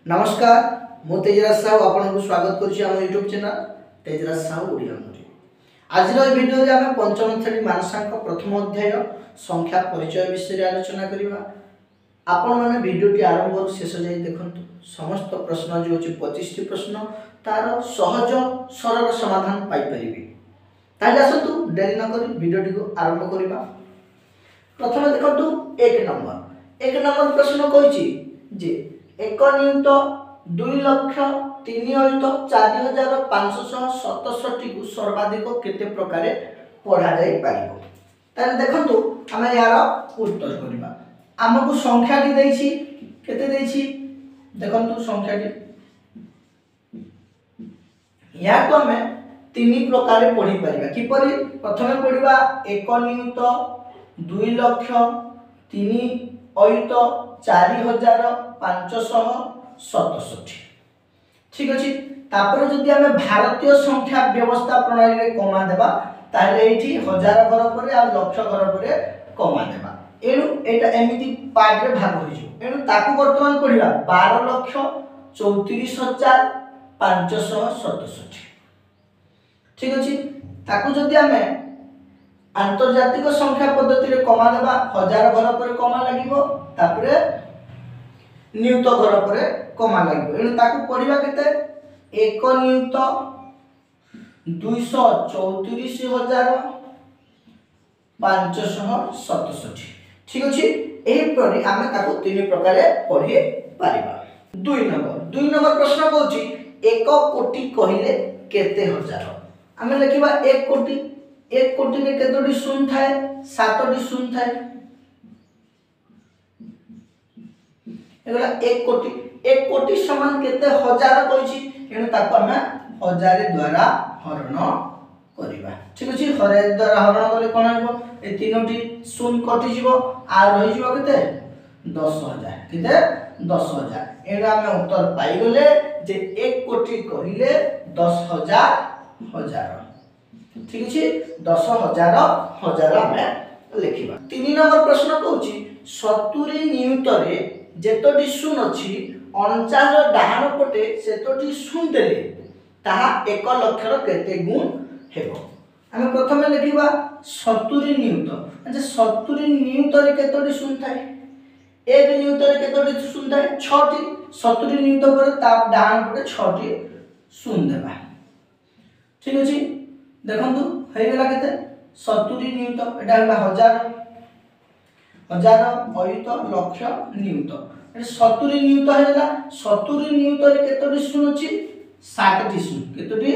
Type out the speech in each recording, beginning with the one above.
नमस्कार मु तेजराज साहू आपको स्वागत करुच्ची आम यूट्यूब चैनल तेजराज साहू ओडिया मोरी। आज भिडियो आम पंचम श्रेणी मानसांक प्रथम अध्याय संख्या परिचय विषय आलोचना करवा। आपण मैंने भिडियोटी आरंभ शेष जाए देखु समस्त प्रश्न जो अच्छे 25टी प्रश्न तार सहज सरल समाधान पाइपर। ताले आसतु डेरी नक भिडियोटी को आरंभ करवा। प्रथम देखु एक नंबर प्रश्न कही एक नियुक्त 2,03,4567 को सर्वाधिक केते प्रकार पढ़ा जाई पारिबो। ताले देखंतु आमे यार उत्तर करबा। हमकु संख्याटी देछि केते देछि देखंतु संख्याटी या को हमें तीन प्रकार पढ़ी परिबा। किपरि प्रथमे पढ़िबा एक नियुक्त 2,03,4567 ठीक अछि। तापर जदि हमें भारतीय संख्या व्यवस्था प्रणाली रे कमा देबा ताले एठी हजार घर परे आ लक्ष घर परे कमा देबा। एनु एटा एमिति पार्ट रे भाग होई जो। एनु ताकू वर्तमान पढ़िबा 12,34,567 ठीक अछि। ताकू जदि हमें आंतर्जातिक संख्या पद्धति रे कमा देबा हजार घर पर कमा लागिबो तापरे नियुक्त घर पर कमा लागिबो। एनु ताकू पढ़िबा केते एक नियुक्त 234,567 ठीक अछि। एही परि आमे ताकू तीन प्रकार पढ़ि पारिबा। 2 नंबर प्रश्न कहूची 1 कोटी कहिले केते हजार। आमे लिखिबा 1 कोटी रे केतोटी शून्य थाए 7टी शून्य थाए। एगला 1 कोटी समान केते हजार कहिछि एनु ताको हमें हजार द्वारा हरण करिबा ठीक अछि। हजार द्वारा हरण करले कोन होइबो ए तीनोटी शून्य कटि जिवो आ रहि जिवो केते 10,000 केते 10,000। एनु हमें उत्तर पाइ गले जे 1 कोटी कहिले 10,000 हजार ठीक अछि। 10,000 हजार हमें लिखिबा। 3 नंबर प्रश्न कहूची 70 नियुक्त रे जेतोटी शून्य अछि 49 डाहाण पटे सेतोटी शून्य देले ताहा 1 लक्षर केते गुण हेबो। हम प्रथमे लिखिबा 70 नियुक्त म्हणजे 70 नियुक्त रे केतोटी शून्य थाए 1 नियुक्त रे केतोटी शून्य थाए 6टी 70 नियुक्त पर ता डाहाण पटे 6टी शून्य देबा ठीक अछि। देखंतु हे गेला केते 70 नियुक्त एटा हला हजार अयुत लक्ष नियुक्त 70 नियुक्त हे गेला 70 नियुक्त रे केतोटी शून्य अछि 7टी शून्य केतोटी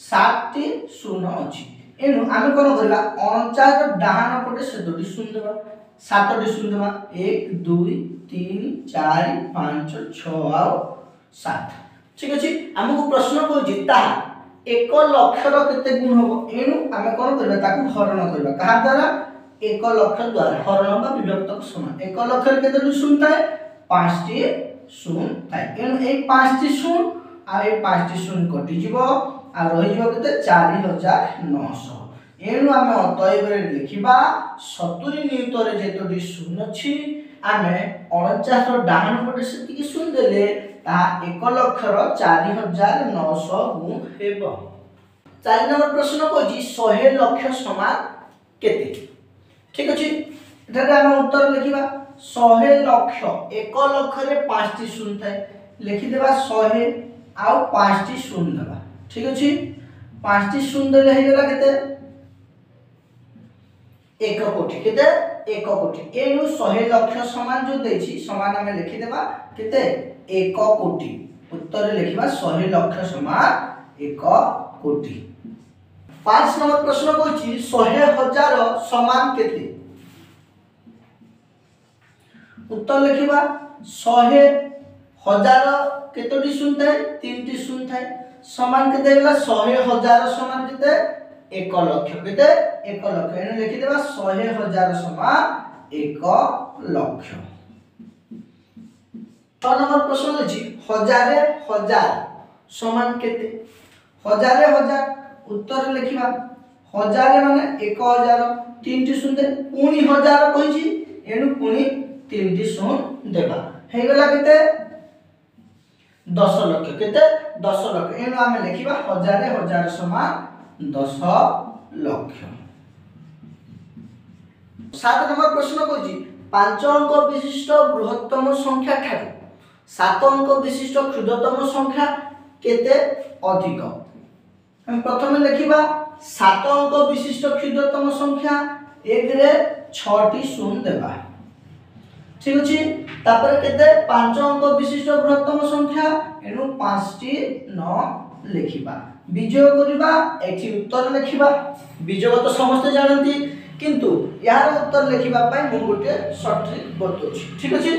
7टी शून्य अछि। एनु आमे कोन करबा 49 डाहाण पटे सेतोटी शून्य देबा 7टी शून्य देबा 1 2 3 4 5 6 आ 7 ठीक अछि। हमकु प्रश्न कहूची ता 1 लक्षर केते गुण होबो एनु आमे कोन करबा ताकू हरण करबा कहा द्वारा 1 लक्ष द्वारा हरण बा विभक्तक समान 1 लक्षर केते शून्य थाए 5टी शून्य थाए। एनु ए 5टी शून्य आ ए 5टी शून्य कटि जिवो आ रहि जिवो केते 4,900। एनु आमे अतएव रे लिखिबा 70 नियुक्त रे जेतोटी शून्य अछि आमे 49 डाहाण पटे सेतिकी शून्य देले ता 1 लक्षर 4,900 गुण हेबो। 4 नंबर प्रश्न कहजी 100 लक्ष समान केते ठीक अछि। एठारे हम उत्तर लिखिबा 100 लक्ष 1 लक्ष रे 5टी शून्य थाए लिखि देबा 100 आ 5टी शून्य देबा ठीक अछि। 5टी शून्य देले हे गेला केते 1 कोटी केते 1 कोटी। एनु 100 लक्ष समान जो देछि समान हम लिखि देबा केते 1 कोटी। उत्तर लिखिबा 100 लक्ष समान 1 कोटी। 5 नंबर प्रश्न कहछि 100,000 समान केते। उत्तर लिखिबा 100,000 केतोटी शून्य थाए 3टी शून्य थाए समान केते गेला 100,000 समान केते 1 लक्ष केते 1 लक्ष। एनु लिखि देबा 100,000 समान 1 लक्ष। 6 नंबर प्रश्न अछि 1,000 समान केते 1,000 उत्तर लिखिबा 1000 माने 1000 3टी शून्य पुनी 1000 कहिछि एनु पुनी 3टी शून्य देबा हे गेला केते 10 लक्ष केते 10 लक्ष एनु आमे लिखिबा हजार हजार समान 10 लक्ष। 7 नंबर प्रश्न कहछि 5 अंक विशिष्ट बृहत्तम संख्या ठाकु 7 अंक विशिष्ट क्षुद्रतम संख्या केते अधिक। हम प्रथम लिखिबा 7 अंक विशिष्ट क्षुद्रतम संख्या एक रे 6 टी शून्य देबा ठीक अछि। तापर केते 5 अंक विशिष्ट बृहत्तम संख्या एनु 5 टी 9 लिखिबा विजोग करिबा एठी उत्तर लिखिबा। विजोग तो समस्त जानती किंतु यार उत्तर लिखिबा पय मु गोटे शॉर्ट ट्रिक बतौछि ठीक अछि।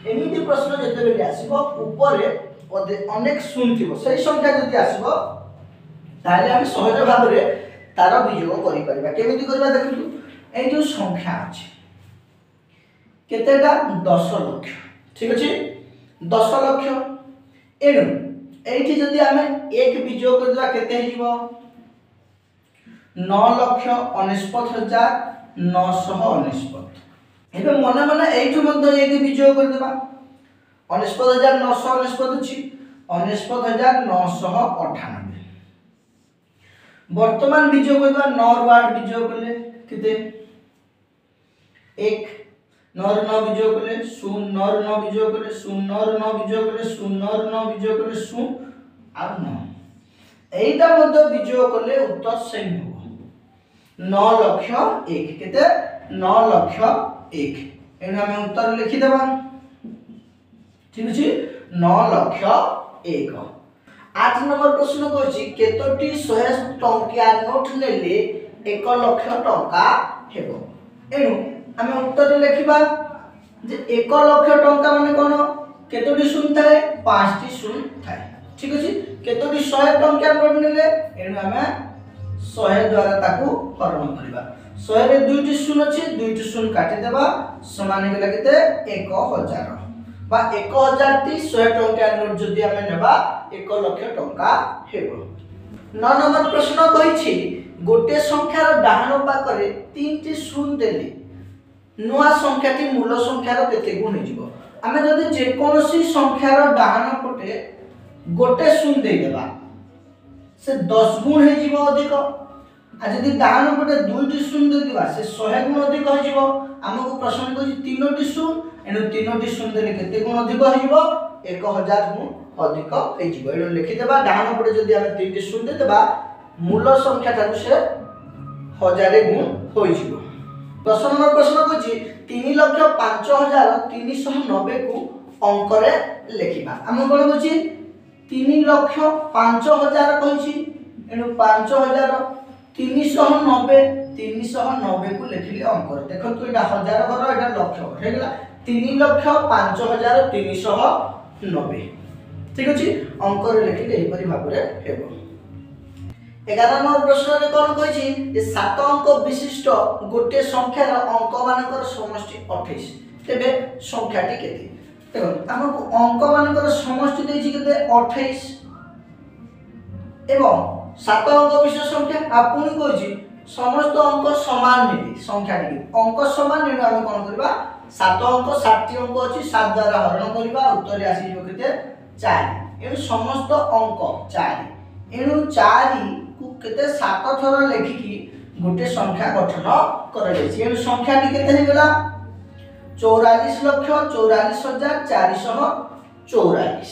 एमिति प्रश्न जते बेले आसीबो ऊपर अनेक शून्य थिबो सही संख्या जति आसीबो ताले हम सहज भाव रे तार विजोग करि परबा। केमिति करबा देखु ए जो संख्या अछि केतेटा 10 लक्ष ठीक अछि 10 लक्ष एनु एठी जदि हमें एक विजोग कर देबा केते हिजबो 9,69,999 एबे मने मने एठु मध्ये एक विजोग कर देबा 69,999 अछि 69,998 वर्तमान विजोग करबा 9 वार्ड विजोग करले केते 1 9 9 विजोग करले 0 9 9 विजोग करले 0 9 9 विजोग करले 0 9 9 विजोग करले 0 आ 9 एटा मध्ये विजोग करले उत्तर सेम हो 9 लक्ष 1 केते 9 लक्ष 1 एना हम उत्तर लिखि देबा ठीक अछि 9 लक्ष 1। 8 नंबर प्रश्न कहछि केतोटी 100 टंकिया नोट लेले 1 लक्ष टंका हेबो एनु हम उत्तर लिखिबा जे 1 लक्ष टंका माने कोन केतोटी शून्य थाए 5 टी शून्य थाए ठीक अछि। केतोटी 100 टंकिया नोट लेले एनु हम 100 द्वारा ताकू हरण करबा 100 रे 2 टी शून्य अछि 2 टी शून्य काटि देबा समान गेला केते 1000 बा 1000 टी 100 टंकिया नोट जदि हम नेबा 1 लक्ष टंका हेबो। 9 नंबर प्रश्न कहिछि गोटे संख्यार डाहाण पाखरे 3 टी शून्य देली नुआ संख्याटी मूल संख्यार केते गुण हिजिबो। आमे जदि जे कोनोसी संख्यार डाहाण पटे गोटे शून्य दे देबा से 10 गुण हिजिबो अधिक आ जदि डाहाण पटे 2 टी शून्य दे दिबा से 100 गुण अधिक हिजिबो। हमको प्रश्न कहछि 3 टी शून्य एनु 3 टी शून्य देले केते गुण अधिक हिजिबो 1000 गुण अधिक हिजिबो। एनु लिखि देबा डाहाण पटे जदि हम 3 टी शून्य दे देबा मूल संख्या ताकु से 1000 गुण होइजिबो। 10 नंबर प्रश्न कहछि 3,05,390 को अंक रे लिखिबा। हम कोन कहछि 3,05,000 कहछि एनु 5,000 390 को लिखिले अंक रे देखंतु एटा हजार घर एटा लक्ष हे गेला 3,05,390 ठीक अछि अंक रे लिखिले एही परि भाबरे हेबो। 11 नंबर प्रश्न रे कोन कहछि जे 7 अंक विशिष्ट गोटे संख्यार अंक मानकर समष्टि 28 तेबे संख्याटी केते देखो हमको अंक मानकर समष्टि देछि केते 28 एवं 7 अंक विशिष्ट संख्या आपुनी कहछि समस्त अंक समान हेति संख्याटी अंक समान ने हम कोन करबा 7 अंक 60 अंक अछि 7 द्वारा हरण करबा उत्तर आसी जो केते 4 एनु समस्त अंक 4 एनु 4 को केते 7 थर लेखिकी गोटे संख्या गठन करा जाय छै। एनु संख्याटी केते हे गेला 44,44,444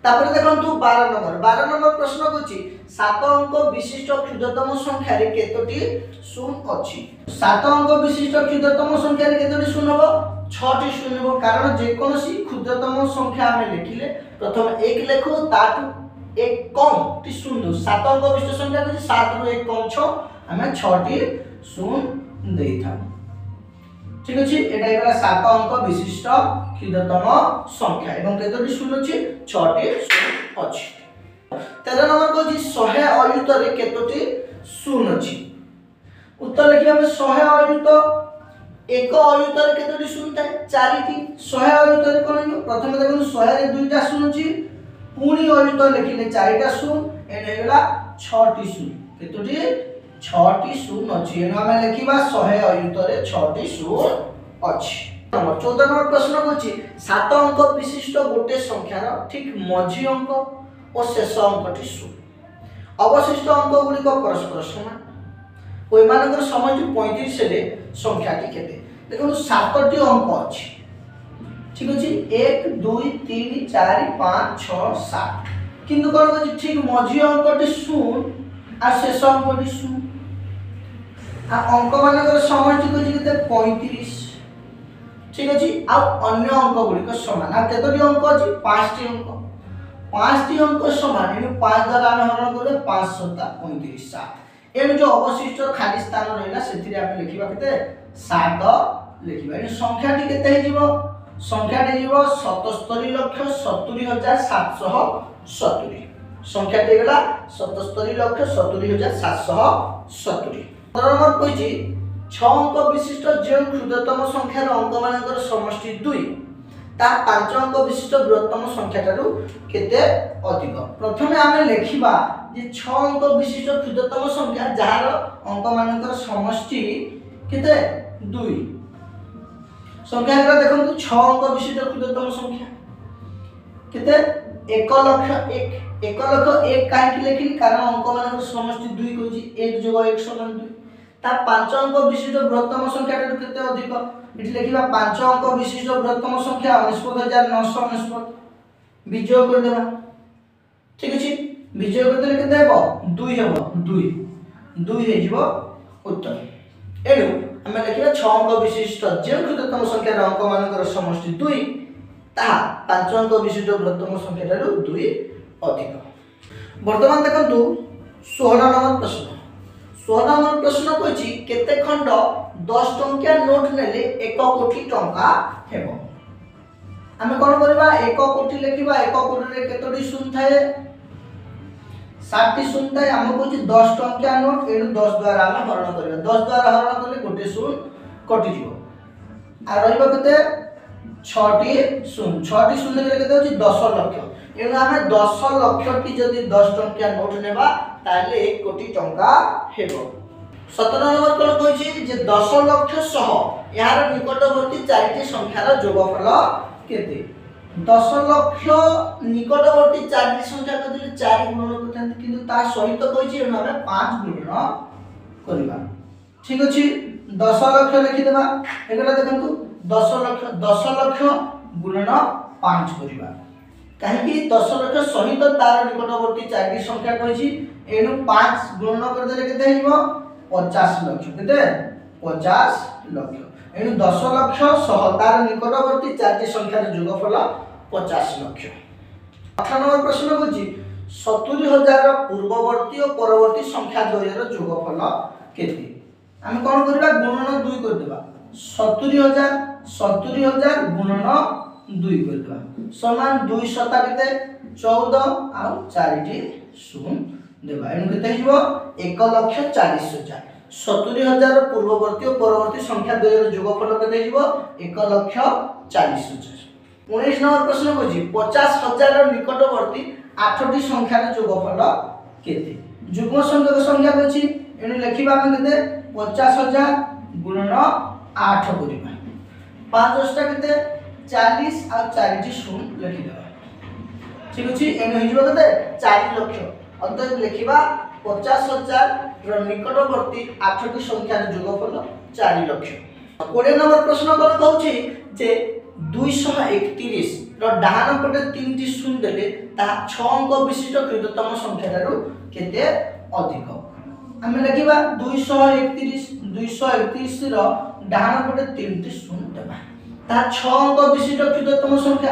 तापर देखंतु 12 नंबर प्रश्न कहछि 7 अंक विशिष्ट क्षुद्रतम संख्या रे केतोटी शून्य अछि। 7 अंक विशिष्ट क्षुद्रतम संख्या रे केतोटी शून्य हो 6 टी शून्य हो कारण जे कोनोसी क्षुद्रतम संख्या हमें लिखिले प्रथम 1 लेखो ताटू 1 कम टी शून्य 7 अंक विशिष्ट संख्या कहछि 7 रो 1 कम 6 हमें 6 टी शून्य देई था ठीक अछि। एटा एला 7 अंक विशिष्ट क्षुद्रतम संख्या एवं केतोटी शून्य अछि 6 टी शून्य अछि। 13 नंबर कहछि 100 अयुत रे केतोटी शून्य अछि। उत्तर लिखिबा में 100 अयुत एक अयुत रे केतोटी शून्य थाए 4 टी 100 अयुत रे कोन प्रथम देखु 100 रे 2 टा शून्य अछि पुणी अयुत लिखिले 4 टा शून्य एने हेला 6 टी शून्य केतोटी 6 टी शून्य अछि एनो हम लिखिबा 100 अयुत रे 6 टी शून्य अछि। 14 नंबर प्रश्न होची 7 अंक विशिष्ट गोटे संख्यार ठीक मझी अंक और शेष अंकटी शून्य अवशिष्ट अंक गुड़िक परस्पर समान ओइ मानकर समष्टि 35 रे संख्याटी केते देखो 7टी अंक अछि ठीक अछि 1 2 3 4 5 6 7 किंतु कोन अछि ठीक मझी अंकटी शून्य आ शेष अंकटी शून्य आ अंक मानकर समष्टि को केते 35 ठीक अछि आ अन्य अंक गुड़िक समान आ केतोटी अंक अछि 5टी अंक 5टी अंक समान एनु 5 द्वारा हम हरण करले 5 7 35 7 एनु जो अवशिष्ट खाली स्थान रहला सेति रे हम लिखिबा केते 7 लिखिबा एनु संख्याटी केते हे जीवो संख्याटी जीवो 77,70,770 संख्याटी गेला 77,70,770 नंबर कहिछि 6 अंक विशिष्ट जे क्षुद्रतम संख्यार अंक मानकर समष्टि 2 ता 5 अंक विशिष्ट बृहत्तम संख्याटारु केते अधिक प्रथमे आमे लेखिबा जे 6 अंक विशिष्ट क्षुद्रतम संख्या जहार अंक मानकर समष्टि केते 2 संख्याटा देखंतु 6 अंक विशिष्ट क्षुद्रतम संख्या केते 1 लक्ष 1 लक्ष 1 काहे कि लेखिन कारण अंक मानकर समष्टि 2 कहछि 1 + 1 = 2 ता 5 अंक विशिष्ट बृहत्तम संख्याटारु केते अधिक इति लेखिबा 5 अंक विशिष्ट बृहत्तम संख्या 19,999 विजय कर देबा ठीक अछि विजय कर देले केते हेबो 2 हेबो 2 हे जिवो उत्तर एनु हम लेखिबा 6 अंक विशिष्ट जे क्षुद्रतम संख्यार अंक मानकर समष्टि 2 ता 5 अंक विशिष्ट बृहत्तम संख्याटारु 2 अधिक वर्तमान देखंतु 16 नंबर प्रश्न 16 नंबर प्रश्न कहछि केते खंड 10 टंकिया नोट नेले 1 कोटी टंका हेबो हम कोन करबा 1 कोटी लेखिबा 1 कोटी रे केतोडी शून्य थाए 60 शून्य थाए हम कहछि 10 टंकिया नोट एनु 10 द्वारा हम हरण करबा 10 द्वारा हरण करले गोटे शून्य कटि जिवो आ रहइबो केते 6टी शून्य 6टी शून्य रे केते होछि 10 लक्ष एनु हम 10 लक्ष टी जदी 10 टंकिया नोट नेबा ताले 1 कोटी टंका हेबो 17 नंबर कोन कहछि जे 10 लक्ष सह यार निकटवर्ती चारिटी संख्यार जोगफल केते 10 लक्ष निकटवर्ती चारिटी संख्या कदिले 4 गुणन करथांती किंतु ता सहित कहछि हम 5 गुणन करबा ठीक अछि 10 लक्ष लिखि देबा एगला देखंतु 10 लक्ष गुणन 5 करबा काहे कि 10 लक्ष सहित तार निकटवर्ती चारिटी संख्या कहछि एनु 5 गुणन कर देले केते हिबो 50 लक्ष केते 50 लक्ष एनु 10 लक्ष सह तार निकटवर्ती चारिटी संख्यार जोगफल 50 लक्ष 18 नंबर प्रश्न होछि 70,000 पूर्ववर्ती और परवर्ती संख्या द्वयर जोगफल केते हम कोन करबा गुणन 2 कर देबा 70,000 गुणन 2 कर देबा समान 2 शता केते 14 आ 4टी शून्य देबा एनु केते हिबो 1,40,000 70,000 पूर्ववर्ती और परवर्ती संख्या द्वयर जोगफल केते हिबो 1,40,000 19 नंबर प्रश्न होछि 50,000 निकटवर्ती 8टी संख्यार जोगफल केते युग्म संख्या होछि एनु लेखिबा हम केते 50,000 गुणन 8 करिबा 5 10 केते 40 आ 4टी शून्य लिखि देबा ठीक अछि एनु हिजबो केते 4 लक्ष अतः लिखिबा 50,000 र निकटवर्ती 8टी संख्यार जोगफल 4 लक्ष 20 नंबर प्रश्न कोन कहउछि जे 231 ର ଡାହାଣ ପଟେ 3ଟି ଶୂନ ଦେଲେ ତାହା 6 ଅଙ୍କ ବିଶିଷ୍ଟ ক্ষুদ্রতম ସଂଖ୍ୟାଠାରୁ କେତେ ଅଧିକ ଆମେ ଲେଖିବା 231 ର ଡାହାଣ ପଟେ 3ଟି ଶୂନ ଦେବା ତାହା 6 ଅଙ୍କ ବିଶିଷ୍ଟ ক্ষুদ্রতମ ସଂଖ୍ୟା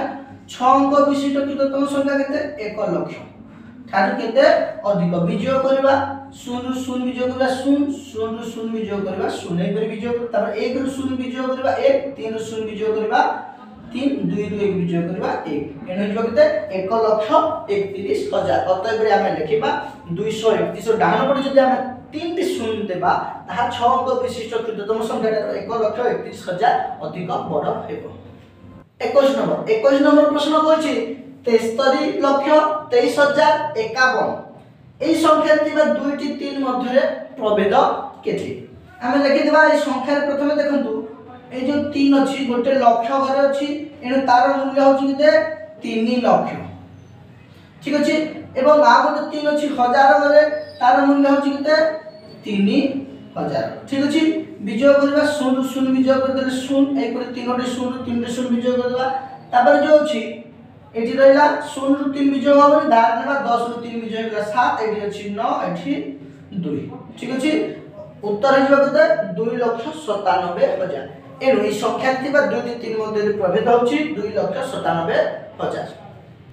6 ଅଙ୍କ ବିଶିଷ୍ଟ ক্ষুদ্রতମ ସଂଖ୍ୟା କେତେ 1 ଲକ୍ଷ ଠାରୁ କେତେ ଅଧିକ ବିଜୟ କରିବା 0 ରୁ 0 ବିଜୟ କରିବା 0 0 ରୁ 0 ବିଜୟ କରିବା 0 ଏପରି ବିଜୟ କରିବା ତାପରେ 1 ରୁ 0 ବିଜୟ କରିବା 1 3 ରୁ 0 ବିଜୟ କରିବା 3 2 ରୁ 1 विजय करबा 1 एने हिजो केते 1,31,000 अतः बरे हम लिखिबा 231 डाहन पटे जदि हम 3 टी शून्य देबा ताहा 6 अंक विशिष्ट क्षुद्रतम संख्या 1,31,000 अधिक बड़ हेबो 21 नंबर प्रश्न कहछि 73,23,051 एई संख्या तिबा 2 टी 3 मध्य प्रभेद केते हम लिखि देबा ए संख्या प्रथमे देखंतु ए जो 3 अछि गोटे लक्ष घरे अछि एनु तार मूल्य होछि केते 3 लक्ष ठीक अछि एवं आ गोटे 3 अछि हजार घरे तार मूल्य होछि केते 3000 ठीक अछि विजय करबा 0 0 विजय कर देले 0 एक पर 3 टे 0 3 टे 0 विजय करबा तापर जो अछि एठी रहला 0 रु 3 विजय होबे धार नेबा 10 रु 3 विजय करला 7 एठी अछि 9 एठी 2 ठीक अछि उत्तर हिजो केते 2,97,000 एनु ई संख्या थिबा 2 3 मध्ये प्रभेद होछि 2,97,000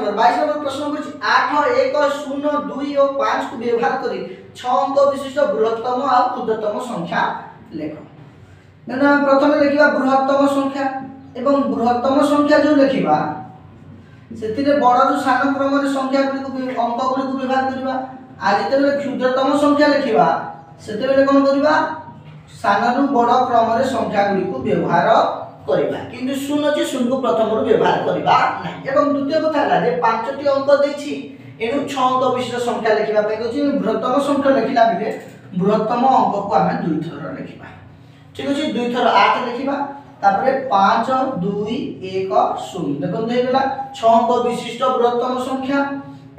22 नंबर प्रश्न होछि 8 1 0 2 और 5 को व्यवहार करी 6 अंक विशिष्ट बृहत्तम और क्षुद्रतम संख्या लेखो एनु हम प्रथमे लिखिबा बृहत्तम संख्या एवं बृहत्तम संख्या जो लिखिबा सेतिरे बड़ जो सान क्रम रे संख्या गुडी को अंक गुडी को व्यवहार करिबा आ जेतेबेले क्षुद्रतम संख्या लिखिबा सेतेबेले कोन करिबा सानरु बड़ क्रम रे संख्या गुडी को व्यवहार करिबा किंतु शून्य अछि शून्य को प्रथम रु व्यवहार करिबा नै एवं द्वितीय कथा हला जे पांचटी अंक दैछि एनु 6 अंक विशिष्ट संख्या लिखिबा पे कहछि बृहत्तम संख्या लिखिला बिले बृहत्तम अंक को हमें दुई थर लिखिबा ठीक अछि दुई थर 8 लिखिबा तापरे 5 2 1 0 देखो दे गेला 6 अंक विशिष्ट बृहत्तम संख्या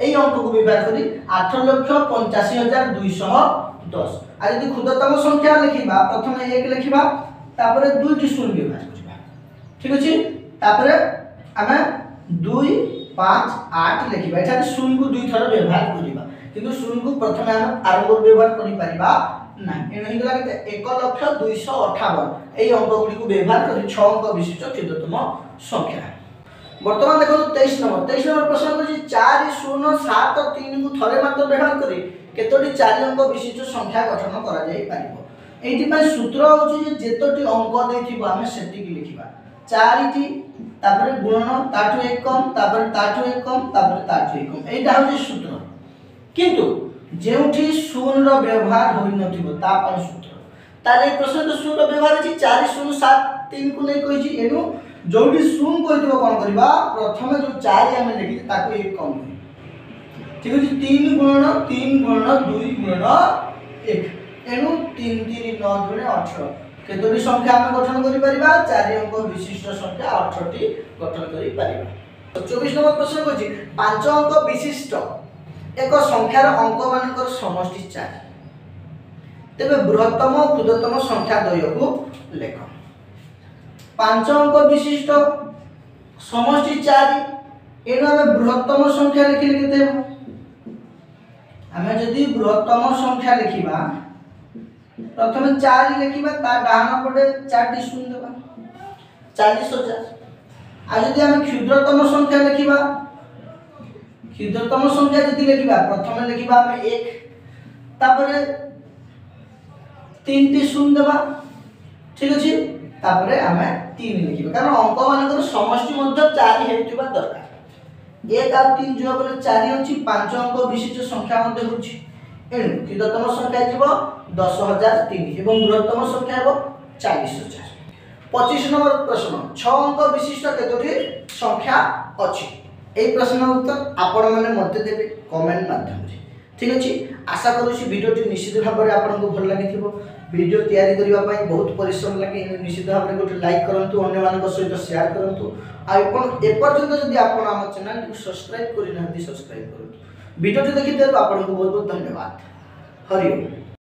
एई अंक को व्यवहार करी 8,85,210 आ यदि क्षुद्रतम संख्या लिखिबा प्रथमे 1 लिखिबा तापरे 2 टी शून्य व्यवहार करिबा ठीक अछि तापरे हमें 2 5 8 लिखिबा एटा शून्य को दुई थर व्यवहार करिबा किंतु शून्य को प्रथमे हम आरंभ व्यवहार करि परिबा ना एनु हिगला केते 1,258 एई अंक गुडी को व्यवहार करी 6 अंक विशिष्ट क्षुद्रतम संख्या वर्तमान देखो 23 नंबर प्रश्न अछि 4 0 7 3 को थरे मात्र व्यवहार करी केतोटी 4 अंक विशिष्ट संख्या गठन करा जाई पारिबो एठी पय सूत्र होछि जे जेतोटी अंक देथिबो हमें सेति की लिखिबा 4 टी तापर गुणन ताठु एक कम तापर ताठु एक कम तापर ताठु एक कम एटा होछि सूत्र किंतु जेउठी शून्य रो व्यवहार होई नथिबो ता पय सूत्र ताले प्रश्न तो शून्य रो व्यवहार अछि 4 0 7 3 को नै कहिछि एनु जोडी शून्य कहिथिबो कोन करबा प्रथमे जो 4 हमें लिखि ताको एक कम ठीक अछि 3 गुणन 2 गुणन 1 एनु 3 3 9 गुणे 18 केतोटी संख्या हम गठन करि परिबा 4 अंक विशिष्ट संख्या 18 टी गठन करि परिबा 24 नंबर प्रश्न होछि 5 अंक विशिष्ट एक संख्यार अंक मानकर समष्टि 4 तेबे बृहत्तम क्षुद्रतम संख्या द्वय को लेख 5 अंक विशिष्ट समष्टि 4 एनु हम बृहत्तम संख्या लिखिले केते हमें जदी बृहत्तम संख्या लिखिबा प्रथमे 4 लिखिबा ता डाहाना पटे 4 टी शून्य देबा 40,000 आ जदी हम क्षुद्रतम संख्या लिखिबा क्षुद्रतम संख्या जदी लिखिबा प्रथमे लिखिबा हम 1 तापरे 3 टी शून्य देबा ठीक अछि तापरे हमें 3 लिखिबा कारण अंक मानकर समष्टि मध्य 4 हेतिबा दरकार 1 और 3 जो बोले 4 होछि 5 अंक विशिष्ट संख्या मध्य होछि एनु क्षुद्रतम संख्या जीव 10,003 एवं बृहत्तम संख्या हो 40,000 25 नंबर प्रश्न 6 अंक विशिष्ट केतोटी संख्या अछि ए प्रश्न उत्तर आपण माने मते देबे कमेंट माध्यम रे ठीक अछि आशा करूछि वीडियोटी निश्चित भाव रे आपन को भल लागिथिबो वीडियो तैयारी करिवा पई बहुत परिश्रम लागे निश्चित भाव रे गोटे लाइक करंतु अन्य मानक सहित शेयर करंतु आ ए पर्यंत जदि आपण हम चैनल को सब्सक्राइब करि नहति सब्सक्राइब करंतु वीडियो देखि देबो आपन को बहुत बहुत धन्यवाद हरि ओम।